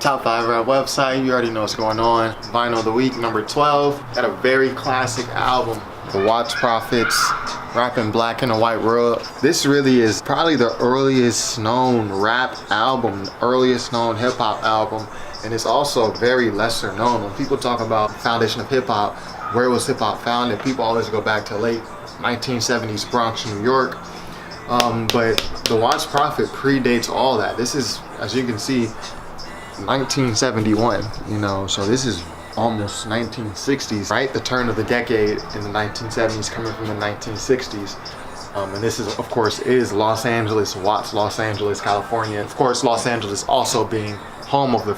Top 5 rap website, you already know what's going on. Vinyl of the week, number 12. Got a very classic album, The Watts Prophets, Rappin Black and A WhiteWorld. This really is probably the earliest known rap album, the earliest known hip hop album, and it's also very lesser known. When people talk about foundation of hip hop, where was hip hop founded, people always go back to late 1970s Bronx, New York. But The Watts Prophet predates all that. This is, as you can see, 1971, you know, so this is almost 1960s, right? The turn of the decade in the 1970s coming from the 1960s. And this is, of course, is Los Angeles, Watts, Los Angeles, California. Of course, Los Angeles also being home of the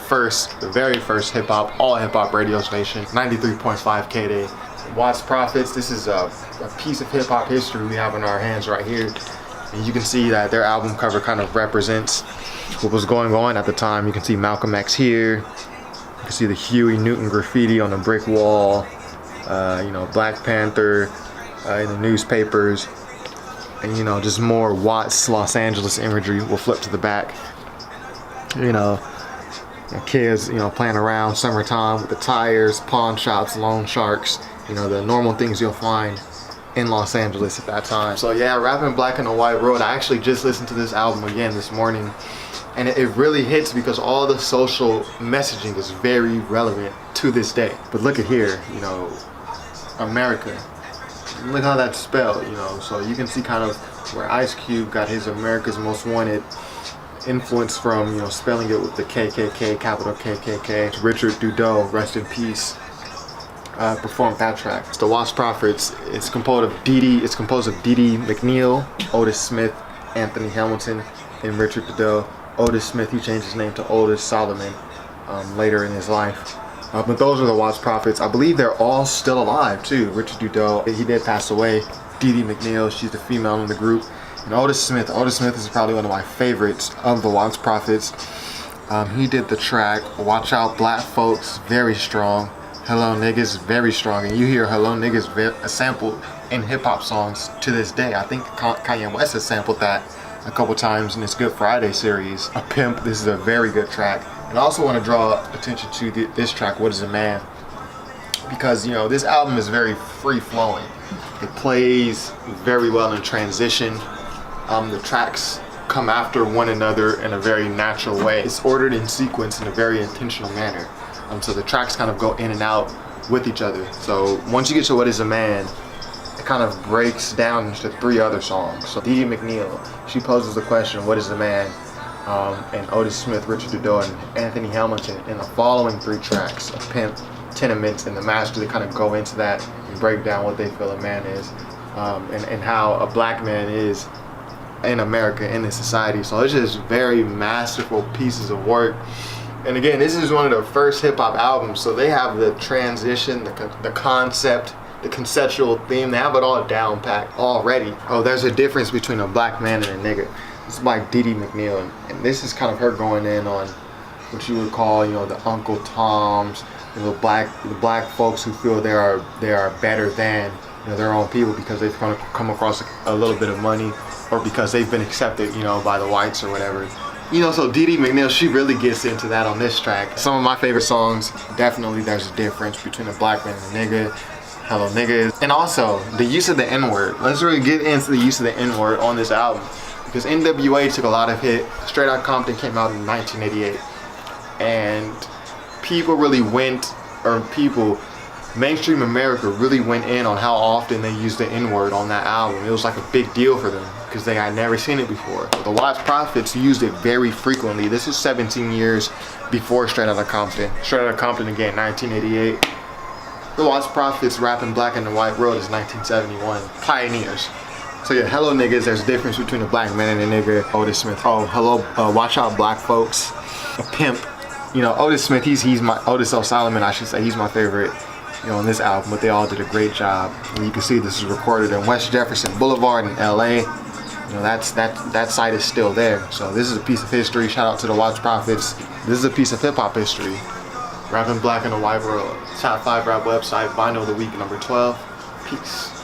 very first hip-hop, all hip-hop radio station, 93.5 KDAY. Watts Prophets, this is a piece of hip-hop history we have in our hands right here. And you can see that their album cover kind of represents what was going on at the time. You can see Malcolm X here. You can see the Huey Newton graffiti on the brick wall. You know, Black Panther in the newspapers. And, you know, just more Watts, Los Angeles imagery. We'll flip to the back. You know, kids, you know, playing around summertime with the tires, pawn shops, loan sharks. You know, the normal things you'll find in Los Angeles at that time. So yeah, Rappin Black and A WhiteWorld. I actually just listened to this album again this morning, and it really hits because all the social messaging is very relevant to this day. But look at here, you know, America. Look how that's spelled, you know. So you can see kind of where Ice Cube got his America's Most Wanted influence from, you know, spelling it with the KKK, capital KKK. Richard Dudeau, rest in peace, performed that track. It's The Watts Prophets. It's composed of Dee McNeil, Otis Smith, Anthony Hamilton, and Richard Dudeau. Otis Smith, he changed his name to Otis Solomon later in his life. But those are The Watts Prophets. I believe they're all still alive too. Richard Dudeau, he did pass away. Dee McNeil, she's the female in the group. And Otis Smith is probably one of my favorites of The Watts Prophets. He did the track Watch Out Black Folks, very strong. Hello Niggas, very strong. And you hear Hello Niggas sampled in hip hop songs to this day. I think Kanye West has sampled that a couple times in his Good Friday series. A Pimp, this is a very good track. And I also want to draw attention to this track, What Is a Man? Because, you know, this album is very free-flowing. It plays very well in transition. The tracks come after one another in a very natural way. It's ordered in sequence in a very intentional manner. So the tracks kind of go in and out with each other. So once you get to What Is a Man, it kind of breaks down into 3 other songs. So Dee McNeil, she poses the question, what is a man? And Otis Smith, Richard Dudeau, and Anthony Hamilton in the following 3 tracks, A Pimp, Tenements, and The Master, they kind of go into that and break down what they feel a man is, and how a black man is in America, in this society. So it's just very masterful pieces of work. And again, this is one of the first hip hop albums, so they have the transition, the concept, the conceptual theme, they have it all down packed already. Oh, there's a difference between a black man and a nigga. This is by Dee McNeil, and this is kind of her going in on what you would call, you know, the Uncle Toms, you know, the black folks who feel they are better than, you know, their own people because they've come across a little bit of money, or because they've been accepted, you know, by the whites or whatever. You know, so Dee McNeil, she really gets into that on this track. Some of my favorite songs, definitely there's a difference between a black man and a nigga. Hello Niggas. And also, the use of the N-word. Let's really get into the use of the N-word on this album. Because NWA took a lot of hit. Straight Outta Compton came out in 1988. And mainstream America really went in on how often they used the N-word on that album. It was like a big deal for them because they had never seen it before. The Watts Prophets used it very frequently. This is 17 years before Straight Outta Compton. Straight Outta Compton again, 1988. The Watts Prophets, Rappin Black and A WhiteWorld is 1971. Pioneers. So yeah, hello niggas, there's a difference between a black man and a nigga. Otis Smith. Oh, hello, watch out black folks. A Pimp. You know, Otis Smith, he's my, Otis Solomon, I should say, he's my favorite, you know, on this album, but they all did a great job. And you can see this is recorded in West Jefferson Boulevard in LA. You know, that site is still there. So this is a piece of history. Shout out to the Watts Prophets. This is a piece of hip hop history. Rappin Black and A WhiteWorld. Top 5 rap website, Vinyl of the week, number 12. Peace.